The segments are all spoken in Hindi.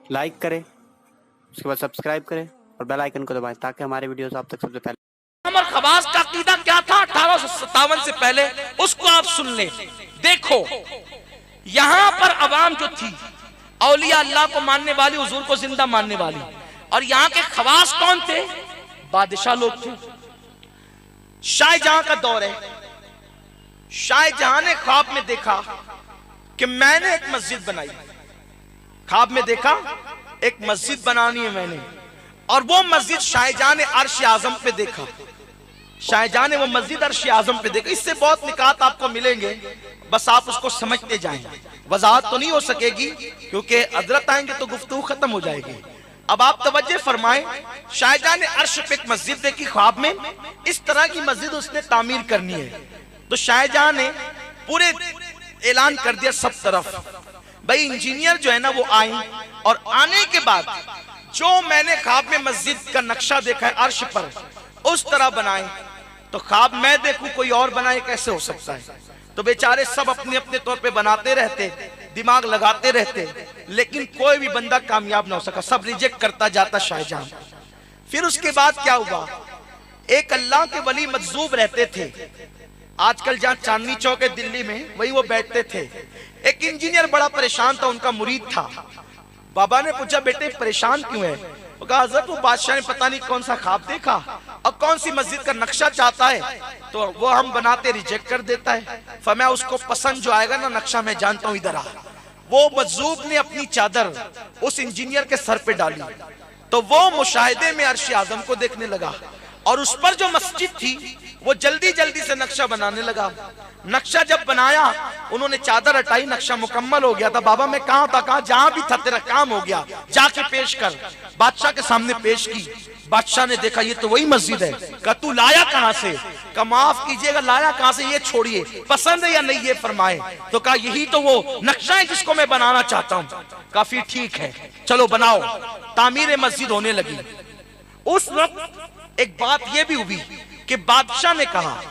लाइक करें, उसके बाद सब्सक्राइब करें और बेल आइकन को दबाएं ताकि हमारे वीडियोस आप तक सबसे पहले। उमर खवास का अकीदा क्या था 1857 से पहले, उसको आप सुन लें। देखो यहां पर अवाम जो थी औलिया अल्लाह को मानने वाली, हुजूर को जिंदा मानने वाली, और यहाँ के खवास कौन थे? बादशाह लोग थे। शाहजहां का दौर है। शाहजहां ने ख्वाब में देखा कि मैंने एक मस्जिद बनाई। ख्वाब में देखा एक मस्जिद बनानी है मैंने, और वो मस्जिद शाहजहां ने अर्श आजम पे देखा। शाहजहां ने वो मस्जिद अर्श आजम पे देखा। इससे बहुत निकात आपको मिलेंगे, बस आप उसको समझते जाएं। वजाहत तो नहीं हो सकेगी क्योंकि हजरत आएंगे तो गुफ्तगू खत्म हो जाएगी। अब आप तवज्जो फरमाएं। शाहजहां ने अर्श पे एक मस्जिद देखी ख्वाब में। इस तरह की मस्जिद उसने तामीर करनी है। तो शाहजहां ने पूरे ऐलान कर दिया सब तरफ, भाई इंजीनियर जो है ना वो आए, और आने के बाद जो मैंने ख्वाब में मस्जिद का नक्शा देखा है अर्श पर, उस तरह बनाए। तो ख्वाब मैं देखूं कोई और बनाए, कैसे हो सकता है? तो बेचारे सब अपने अपने तौर पे बनाते रहते, दिमाग लगाते रहते, लेकिन कोई भी बंदा कामयाब ना हो सका, सब रिजेक्ट करता जाता शाहजहां। फिर उसके बाद क्या हुआ? एक अल्लाह के वली मजजूब रहते थे, आजकल जहां चांदनी चौक है दिल्ली में, वही वो बैठते थे। एक इंजीनियर बड़ा परेशान था, उनका मुरीद था। बाबा ने पूछा बेटे परेशान क्यों है? वो कहा हज़रत वो बादशाह ने पता नहीं कौन सा ख्वाब देखा और कौन सी मस्जिद का नक्शा चाहता है, तो वो हम बनाते रिजेक्ट कर देता है। फरमाया उसको पसंद जो आएगा ना नक्शा, मैं जानता हूं इधर आ। वो मजजूब ने अपनी चादर उस इंजीनियर के सर पे डाली, तो वो मुशाहिदे में अर्श आजम को देखने लगा, और उस पर जो मस्जिद थी वो जल्दी जल्दी से नक्शा बनाने लगा। नक्शा जब बनाया, उन्होंने चादर हटाई, नक्शा मुकम्मल हो गया था। बाबा मैं कहां था? कहा जहां भी था तेरा काम हो गया, जाके पेश कर। बादशाह के सामने पेश की। बादशाह ने देखा ये तो वही मस्जिद है। कहा तू लाया कहां से? कहा माफ कीजिएगा लाया कहां से, ये छोड़िए, पसंद है या नहीं ये फरमाए। तो कहा यही तो वो नक्शा है जिसको मैं बनाना चाहता हूं। काफी ठीक है, चलो बनाओ। तामीर मस्जिद होने लगी। उस वक्त एक बात यह भी हुई कि बादशाह ने कहा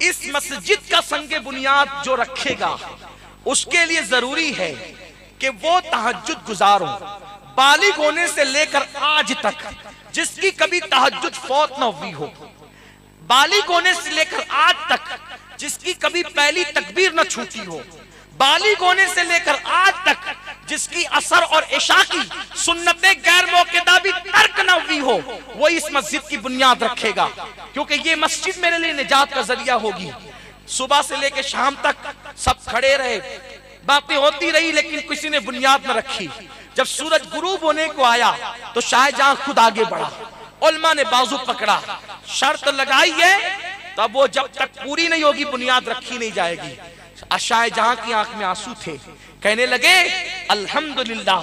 इस मस्जिद का संगे बुनियाद जो रखेगा उसके लिए जरूरी है कि वो तहज्जुद गुजार हो। बालिग होने से लेकर आज तक जिसकी कभी तहज्जुद फौत न हुई हो, बालिग होने से लेकर आज तक जिसकी कभी पहली तकबीर न छूटी हो, बालिग होने से लेकर आज तक जिसकी असर और इशा की सुन्नतें गैर मौकेदा भी तर्क न हुई हो, वो इस मस्जिद की बुनियाद रखेगा, क्योंकि ये मस्जिद मेरे लिए निजात का जरिया होगी। सुबह से लेकर शाम तक सब खड़े रहे, बातें होती रही, लेकिन किसी ने बुनियाद न रखी। जब सूरज गुरूब होने को आया तो शाहजहां खुद आगे बढ़ा, उलमा ने बाजू पकड़ा, शर्त लगाई है तब वो जब तक पूरी नहीं होगी बुनियाद रखी नहीं जाएगी। शाहजहां की आंख में आंसू थे, कहने लगे अल्हम्दुलिल्लाह,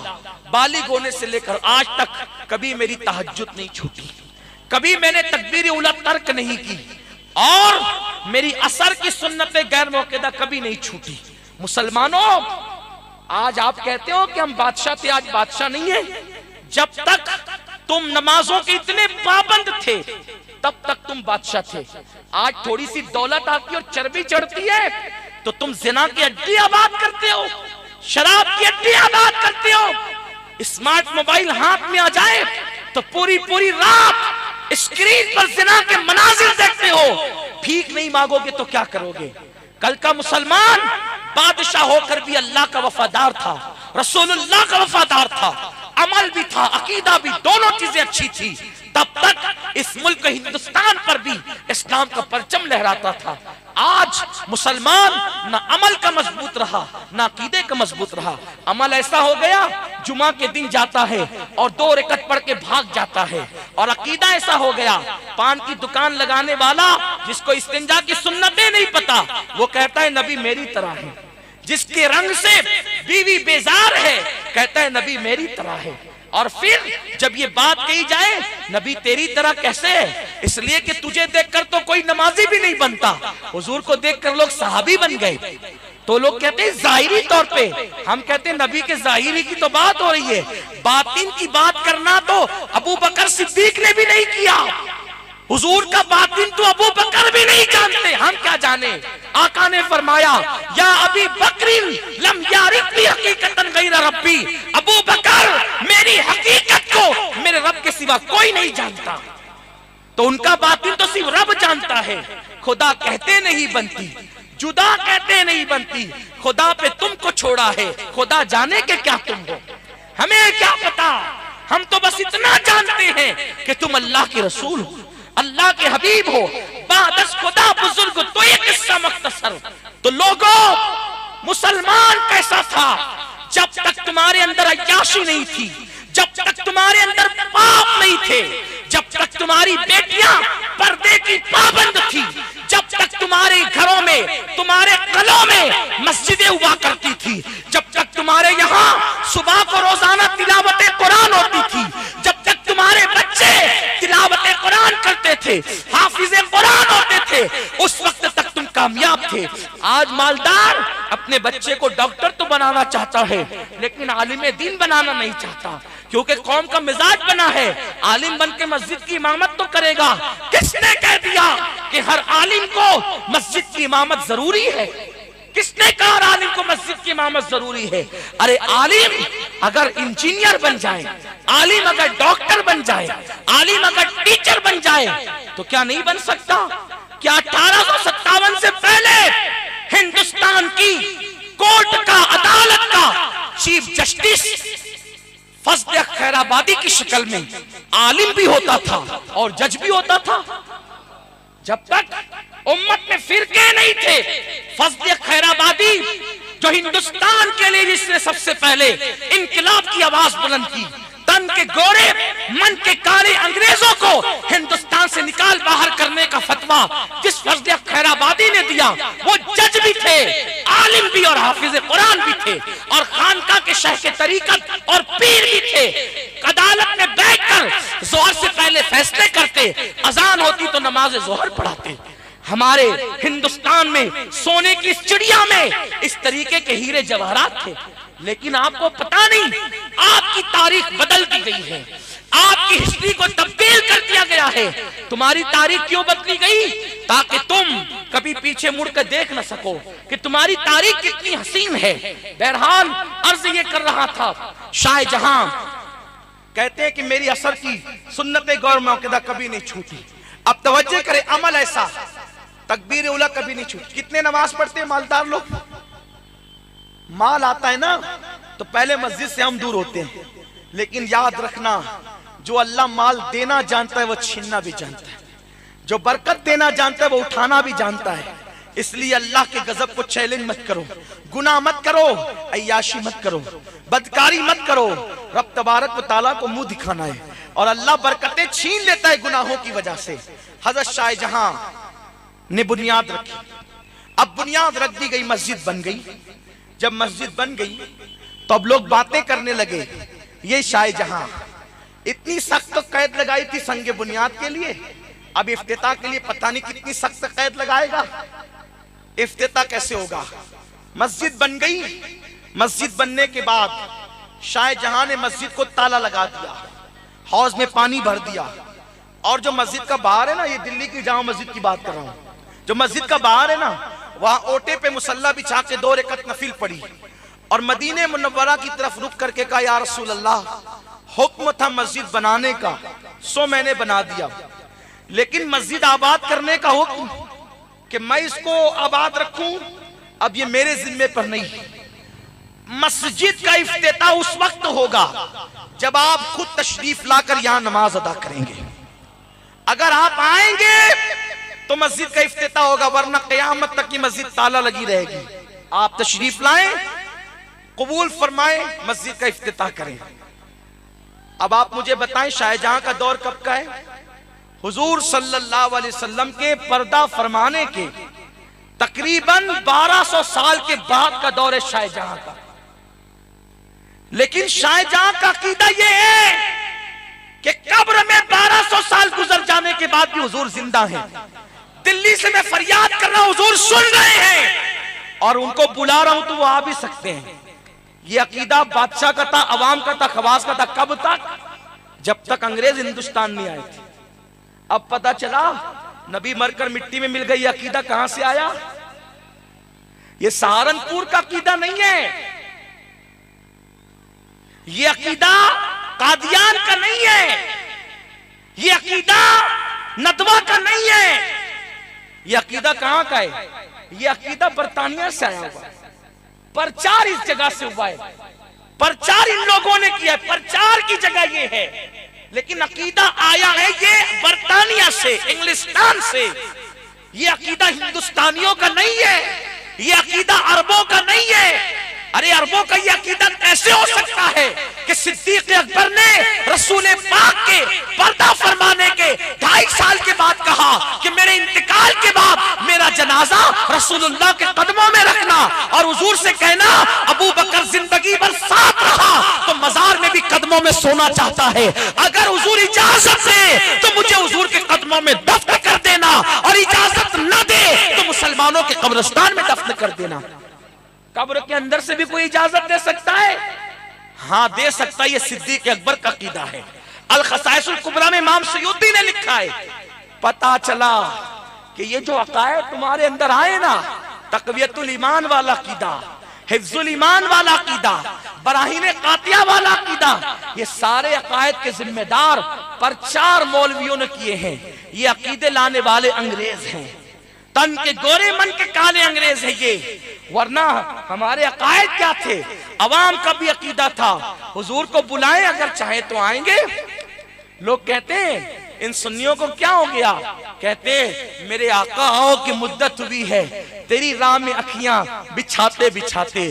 बालिग होने से लेकर आज तक कभी मेरी तहज्जुद नहीं छूटी, कभी मैंने तकबीर उला तर्क नहीं की, और मेरी असर की सुन्नतें गैर मौकेदा कभी नहीं छूटी। मुसलमानों, आज आप कहते हो कि हम बादशाह थे, आज बादशाह नहीं है। जब तक तुम नमाजों के इतने पाबंद थे तब तक तुम बादशाह थे। आज थोड़ी सी दौलत आती और चर्बी चढ़ती है तो तुम जिना की अड्डी आबाद करते हो, शराब की अड्डी आबाद करते हो। स्मार्ट मोबाइल हाथ में आ जाए तो पूरी पूरी रात स्क्रीन पर जिना के मनाजिर देखते हो। भीख नहीं मांगोगे तो क्या करोगे? कल का मुसलमान बादशाह होकर भी अल्लाह का वफादार था, रसूलुल्लाह का वफादार था, अमल भी था, अकीदा भी, दोनों चीजें अच्छी थी। तब तक इस मुल्क हिंदुस्तान पर भी इस्लाम का परचम लहराता था। आज मुसलमान ना अमल का मजबूत रहा, ना अकीदे का मजबूत रहा। अमल ऐसा हो गया जुमा के दिन जाता है और 2 रकअत पढ़ के भाग जाता है, और अकीदा ऐसा हो गया पान की दुकान लगाने वाला जिसको इस्तिंजा की सुन्नतें नहीं पता, वो कहता है नबी मेरी तरह है। जिसके रंग से बीवी बेजार है कहता है नबी मेरी तरह है। और फिर जब ये बात कही जाए नबी तेरी तरह कैसे है, इसलिए कि तुझे देखकर तो कोई नमाजी भी नहीं बनता, हुजूर को देखकर लोग सहाबी बन गए। तो लोग कहते हैं जाहिरी तौर पे, हम कहते हैं नबी के जाहिरी की तो बात हो रही है, बातिन की बात करना तो अबू बकर सिद्दीक ने भी नहीं किया। हुजूर का बातिन तो अबू बकर भी नहीं जानते, हम क्या जाने। आका ने फरमाया या अबी बकरिन लम यारिफ भी हकीकतन गैर रब्बी, अबू बकर मेरी सिवा कोई नहीं जानता, तो उनका बातिन तो सिर्फ रब जानता है। खुदा कहते नहीं बनती, जुदा कहते नहीं बनती, खुदा पे तुमको छोड़ा है, खुदा जाने के क्या तुम हो, हमें क्या पता। हम तो बस इतना जानते हैं कि तुम अल्लाह के रसूल हो, अल्लाह के हबीब हो, बादस खुदा बुजुर्ग, तो ये किस्सा मुख्तसर। तो लोगों, मुसलमान कैसा था जब तक तुम्हारे अंदर अय्याशी नहीं थी, जब तक तुम्हारे अंदर पाप नहीं थे, जब तक तुम्हारी बेटियां पर्दे की पाबंद थी, जब तक तुम्हारे घरों में, तुम्हारे कलों में मस्जिदें हुआ करती थी, जब तक तुम्हारे यहाँ सुबह को रोजाना तिलावत कुरान होती थी, जब तक तुम्हारे बच्चे तिलावत कुरान करते थे, हाफिज़े कुरान होते थे, उस वक्त तक तुम कामयाब थे। आज मालदार अपने बच्चे को डॉक्टर तो बनाना चाहता है, लेकिन आलिम दीन बनाना नहीं चाहता, क्योंकि कौम का मिजाज बना है आलिम बन के मस्जिद की इमामत तो करेगा। किसने कह दिया कि हर आलिम को मस्जिद की इमामत जरूरी है? किसने कहा आलिम को मस्जिद की इमामत जरूरी है? अरे आलिम अगर इंजीनियर बन जाए, आलिम अगर डॉक्टर बन जाए, आलिम अगर टीचर बन जाए, तो क्या नहीं बन सकता? क्या 1857 से पहले हिंदुस्तान की कोर्ट का, अदालत का चीफ जस्टिस फजल खैराबादी की शक्ल में आलिम भी होता था और जज भी होता था? जब तक उम्मत में फिरके नहीं थे, फजल खैराबादी जो हिंदुस्तान के लिए जिसने सबसे पहले इनकलाब की आवाज बुलंद की, तन के गोरे मन के काले अंग्रेजों को हिंदुस्तान से निकाल बाहर करने का फतवा जिस फजल खैराबादी ने दिया, वो जज भी थे, आलिम भी और हाफिज कुरान भी थे, और खानका के शेख के तरीकत और पीर भी थे। अदालत में बैठकर जोहर से पहले फैसले करते, अजान होती तो नमाज जोहर पढ़ाते। हमारे हिंदुस्तान में सोने की चिड़िया में इस तरीके के हीरे जवाहरात थे, लेकिन आपको पता नहीं, आपकी तारीख बदल दी गई है, आपकी हिस्ट्री को तब्दील कर दिया गया है। तुम्हारी तारीख क्यों बदली गई? ताकि तुम कभी पीछे मुड़कर देख न सको कि तुम्हारी तारीख कितनी हसीन है। बहरहाल अर्ज ये कर रहा था, शाहजहां कहते हैं कि मेरी असर की सुन्नत गौर मौक़िदा कभी नहीं छूटी। अब तवज्जो करे, अमल ऐसा, तकबीर उला कभी नहीं छूटी। कितने नमाज पढ़ते हैं मालदार लोग? माल आता है ना तो पहले मस्जिद से हम दूर होते हैं, लेकिन याद रखना, जो अल्लाह माल देना जानता है वो छीनना भी जानता है, जो बरकत देना जानता है वो उठाना भी जानता है। इसलिए अल्लाह के गजब को चैलेंज मत करो, गुनाह मत करो, अय्याशी मत करो, बदकारी मत करो। रब तबारक व तआला को मुंह दिखाना है, और अल्लाह बरकतें छीन लेता है गुनाहों की वजह से। हजरत शाहजहां ने बुनियाद रखी, अब बुनियाद रख दी गई, मस्जिद बन गई। जब मस्जिद बन गई तो अब लोग बातें करने लगे, ये शाहजहां इतनी सख्त कैद लगाई थी संगे बुनियाद के लिए, अब इफ्तिताह के लिए पता नहीं कितनी सख्त कैद लगाएगा। इफ्तिताह कैसे होगा? मस्जिद बन गई। मस्जिद बनने के बाद शाहजहां ने मस्जिद को ताला लगा दिया, हौज में पानी भर दिया, और जो मस्जिद का बाहर है ना, ये दिल्ली की जामा मस्जिद की बात कर रहा हूं, जो मस्जिद का बाहर है ना, वहां ओटे पे मुसल्ला बिछा के 2 रकअत नफिल पड़ी, और मदीने मुनव्वरा की तरफ रुक करके कहा, या रसूल अल्लाह, हुक्म था मस्जिद बनाने का, सो मैंने बना दिया, लेकिन मस्जिद आबाद करने का हुक्म कि मैं इसको आबाद रखूं, अब ये मेरे जिम्मे पर नहीं। मस्जिद का इफ्तिताह उस वक्त होगा जब आप खुद तशरीफ लाकर यहां नमाज अदा करेंगे। अगर आप आएंगे तो मस्जिद का इफ्तिताह होगा, वरना क़यामत तक की मस्जिद ताला लगी रहेगी। आप तशरीफ लाएं, कबूल फरमाएं, मस्जिद का इफ्तिताह करें। अब आप मुझे बताएं, शाहजहां का दौर कब का है? हुजूर सल्लल्लाहु अलैहि वसल्लम के पर्दा फरमाने के तकरीबन 1200 साल के बाद का दौर है शाहजहां का। लेकिन शाहजहां का अकीदा यह है कि कब्र में 1200 साल गुजर जाने के बाद भी हुजूर जिंदा हैं। दिल्ली से मैं फरियाद कर रहा हूं, हुजूर सुन रहे हैं, और उनको बुला रहा हूं तो वो आ भी सकते हैं। ये अकीदा बादशाह का था, अवाम का था, खवास का था। कब तक? जब तक अंग्रेज हिंदुस्तान नहीं आए थे। अब पता चला नबी मरकर मिट्टी में मिल गई। अकीदा कहां से आया? ये सहारनपुर का अकीदा नहीं है, ये अकीदा कादियान का नहीं है, ये अकीदा नदवा का नहीं है, ये अकीदा कहां का है? ये अकीदा बरतानिया से आया हुआ है। प्रचार इस जगह से हुआ है, प्रचार इन लोगों ने किया, प्रचार की जगह ये है, लेकिन अकीदा आया है ये बरतानिया से, इंग्लिस्तान से। ये अकीदा हिंदुस्तानियों का नहीं है, ये अकीदा अरबों का नहीं है। अरे अरबों का ये अकीदा कैसे हो सकता है कि सिद्दीक अकबर ने रसूल पाक के पर्दा फरमाने के 2.5 साल के बाद कहा कि मेरे इंतकाल के बाद मेरा जनाजा रसूलुल्लाह के कदमों में रखना, और हुजूर से कहना अबू बकर जिंदगी भर साथ रहा तो मजार में भी कदमों में सोना चाहता है, अगर हुजूर इजाजत दे तो मुझे हुजूर के कदमों में दफन कर देना, और इजाजत न दे तो मुसलमानों के कब्रिस्तान में दफन कर देना। कब्र के अंदर से भी कोई इजाजत दे सकता है? हाँ दे सकता है, ये सिद्दीक अकबर का अकीदा है। अल खसाइसुल कुबरा में इमाम सयूती ने लिखा है, पता चला कि ये जो अकायद तुम्हारे अंदर आए ना, तकवियतुल ईमान वाला अकीदा, हिफ्जुल ईमान वाला अकीदा, बराहीन कातिया वाला अकीदा, ये सारे अकायद के जिम्मेदार प्रचार मौलवियों ने किए हैं। ये अकीदे लाने वाले अंग्रेज हैं, तन के गोरे मन के काले अंग्रेज है ये, वरना हमारे अकायद क्या थे? अवाम का भी अकीदा था, हुजूर को बुलाएं अगर चाहे तो आएंगे। लोग कहते हैं इन सुन्नियों को क्या हो गया? कहते हैं मेरे आका आओ की मुद्दत हुई है, तेरी राह में अखियां बिछाते बिछाते,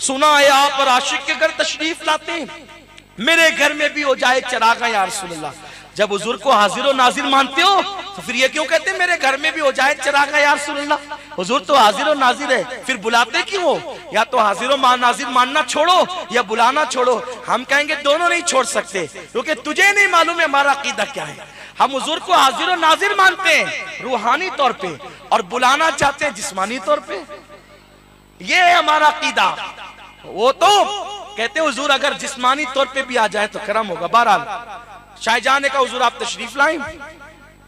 सुना है आप और आशिक के घर तशरीफ लाते, मेरे घर में भी हो जाए चरागा या रसूलल्लाह। जब हुजूर को हाजिर और नाजिर मानते हो तो फिर ये क्यों कहते हैं मेरे घर में भी हो जाए चरागा या रसूलल्लाह? हुजूर तो हाजिर और नाजिर है, फिर बुलाते क्यों हो? या तो हाजिर और नाजिर मानना छोड़ो या बुलाना छोड़ो। हम कहेंगे दोनों नहीं छोड़ सकते, क्योंकि तुझे नहीं मालूम है हमारा अकीदा क्या है। हम हुजूर को हाजिर और नाजिर मानते हैं रूहानी तौर पे, और बुलाना चाहते हैं जिस्मानी तौर पे। ये है हमारा अकीदा। वो तो कहते हुजूर अगर जिस्मानी तौर पे भी आ जाए तो करम होगा। बहरहाल शाहजहां ने कहा हुजूर आप तशरीफ लाएं।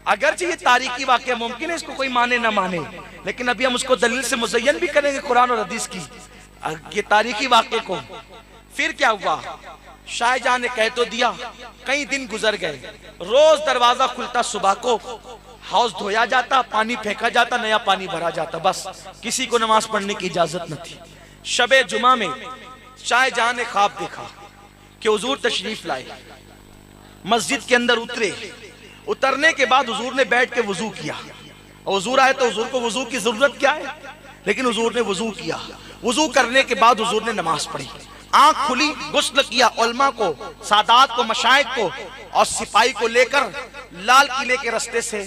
अगरचे ये तारीखी वाकया मुमकिन है इसको कोई माने ना माने, लेकिन अभी हम उसको दलील से मुज़य्यन भी करेंगे कुरान और हदीस की, ये तारीखी वाकये को। फिर क्या हुआ? शाहजहां ने कह तो दिया, कई दिन गुजर गए, रोज दरवाजा खुलता, सुबह को हाउस धोया जाता, पानी फेंका जाता, नया पानी भरा जाता, बस किसी को नमाज पढ़ने की इजाजत न थी। शबे जुमा में शाहजहां ने ख्वाब देखा कि हुजूर तशरीफ लाए, मस्जिद के अंदर उतरे, उतरने के बाद हुजूर ने बैठ के वुजू किया, और हुजूर आए तो हुजूर को वुजू की जरूरत क्या है, लेकिन हुजूर ने वुजू किया। वुजू करने के बाद हुजूर ने नमाज पढ़ी, आंख खुली, गुस्ल किया, उलमा को, सादात को, मशाइख को और सिपाही को लेकर लाल किले के रास्ते से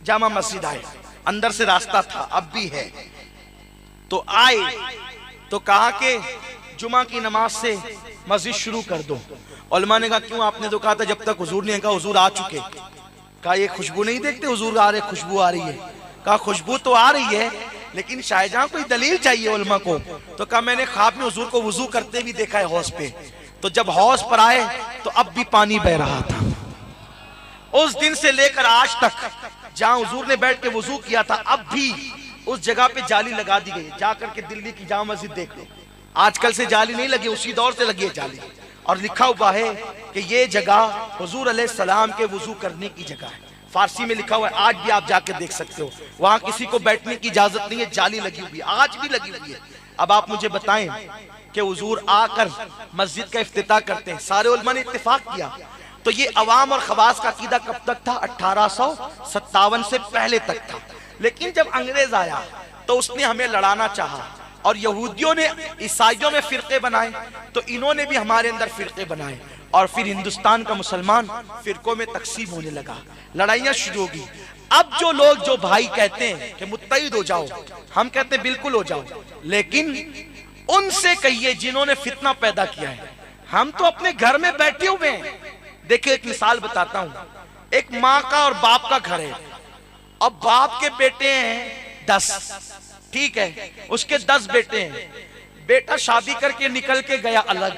जामा मस्जिद आए। अंदर से रास्ता था, अब भी है। तो आए तो कहा कि जुमा की नमाज से मस्जिद शुरू कर दो। उलमा ने कहा क्यों? आपने तो कहा था जब तक हुजूर ने कहा हुजूर आ चुके। कहा ये खुशबू नहीं देखते हुजूर आ रहे, खुशबू आ रही है। कहा खुशबू तो आ रही है, लेकिन शाहजहां कोई दलील चाहिए उलमा को। तो कहा मैंने ख्वाब में हुजूर को वुजू करते भी देखा है हौज पे। तो जब हौज पर आए तो अब भी पानी बह रहा था। उस दिन से लेकर आज तक जहां हुजूर ने बैठ के वुजू किया था, अब भी उस जगह पे जाली लगा दी गई। जाकर के दिल्ली की जामा मस्जिद देख लो, आजकल से जाली नहीं लगी, उसी दौर से लगी है जाली। और लिखा हुआ है कि ये जगह हुजूर अलैहिस्सलाम के वुजू करने की जगह है। फारसी में लिखा हुआ है, आज भी आप जाके देख सकते हो। वहां किसी को बैठने की इजाजत नहीं है, जाली लगी हुई है, आज भी लगी हुई है। अब आप मुझे बताएं कि हुजूर आकर मस्जिद का इफ्तिताह करते हैं, सारे उलमा ने इत्तेफाक किया। तो ये अवाम और खवास का अकीदा कब तक था? 1857 से पहले तक था। लेकिन जब अंग्रेज आया तो उसने हमें लड़ाना चाहा, और यहूदियों ने ईसाइयों में फिरके बनाए, तो इन्होंने भी हमारे अंदर फिरके बनाए, और फिर हिंदुस्तान का मुसलमान फिरकों में तकसीम होने लगा, लड़ाइयां शुरू होगी। अब जो लोग जो भाई कहते हैं कि मुत्तहिद हो जाओ, हम कहते हैं बिल्कुल हो जाओ, लेकिन उनसे कहिए जिन्होंने फितना पैदा किया है। हम तो अपने घर में बैठे हुए हैं। देखिए एक मिसाल बताता हूं। एक माँ का और बाप का घर है, अब बाप के बेटे हैं 10, ठीक है, उसके 10 बेटे हैं। बेटा शादी करके निकल के गया अलग,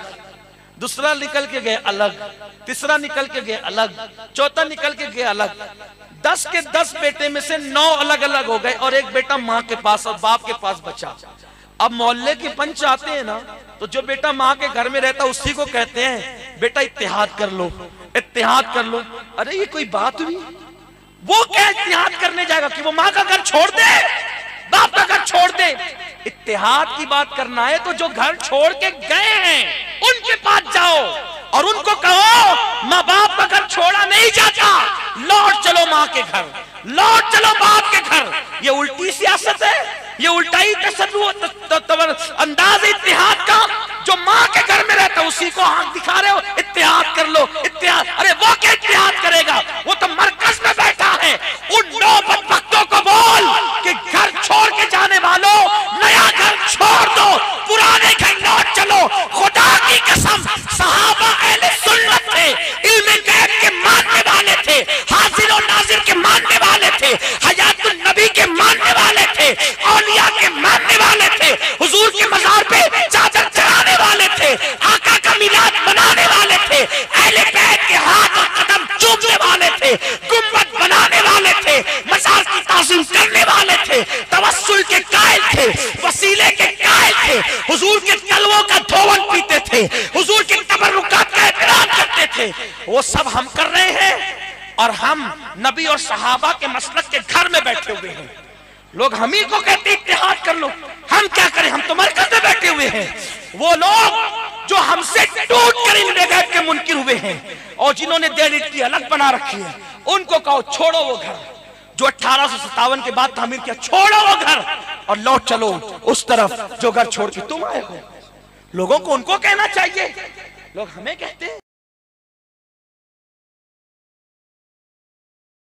दूसरा निकल के गया अलग, तीसरा निकल के गया अलग, चौथा निकल के गया अलग। 10 के 10 बेटे में से 9 अलग अलग हो गए, और एक बेटा माँ के पास और बाप के पास बचा। अब मोहल्ले के पंच आते हैं ना, तो जो बेटा माँ के घर में रहता उसी को कहते हैं बेटा इत्तेहाद कर लो, इत्तेहाद कर लो। अरे ये कोई बात हुई? वो क्या इत्तेहाद करने जाएगा कि वो माँ का घर छोड़ दे, बाप का घर छोड़ दे? इत्तेहाद की बात करना है तो जो घर छोड़ के गए हैं उनके पास जाओ और उनको कहो माँ बाप का घर छोड़ा नहीं जाता, लौट चलो माँ के घर, लौट चलो बाप के घर। ये उल्टी सियासत है, ये उल्टा ही अंदाज इत्तेहाद का। जो माँ के घर में रहता उसी को आंख दिखा रहे हो इत्तेहाद कर लो, इत्तेहाद। अरे वो क्या इत्तेहाद करेगा? वो तो मरकज में बैठा है। उन 9 बदबख्तों को बोल कि घर छोड़ के जाने वालों नया घर छोड़ दो, पुराने घर लौट चलो। खुदा की कसम सहाबा अहले सुन्नत थे, इल्म गैब के मानने वाले थे, हाजिर और नाजिर के मानने वाले थे, हयातुन नबी के मानने वाले थे, औलिया के मानने वाले थे, हुजूर के मजार पे चादर चढ़ाने वाले थे, आका का मिलाद मनाने वाले थे, अहले बैत के हाथ और कदम चूमने वाले थे, गुम्बद बनाने वाले थे, मजार की ताज़ीम करने वाले थे, तवस्सुल के कायल थे, वसीले के कायल थे, हुजूर के तलवों का धोवन पीते थे, हुजूर के तबर्रुकात का एहतराम करते थे। वो सब हम कर रहे हैं और हम नबी और सहाबा के मसलक के घर में बैठे हुए हैं। लोग हम ही को कहते इत्तेहाद कर लो, हम क्या करें? हम तो मरकज में बैठे हुए हैं। वो लोग जो हमसे टूट कर इन बेगैब के मुनकिर हुए हैं और जिन्होंने डेढ़ की अलग बना रखी है, उनको कहो छोड़ो वो घर जो 1857 के बाद तामीर किया, छोड़ो वो घर और लौट चलो उस तरफ जो घर छोड़ के तुम आए हो। लोगों को उनको कहना चाहिए, लोग हमें कहते हैं।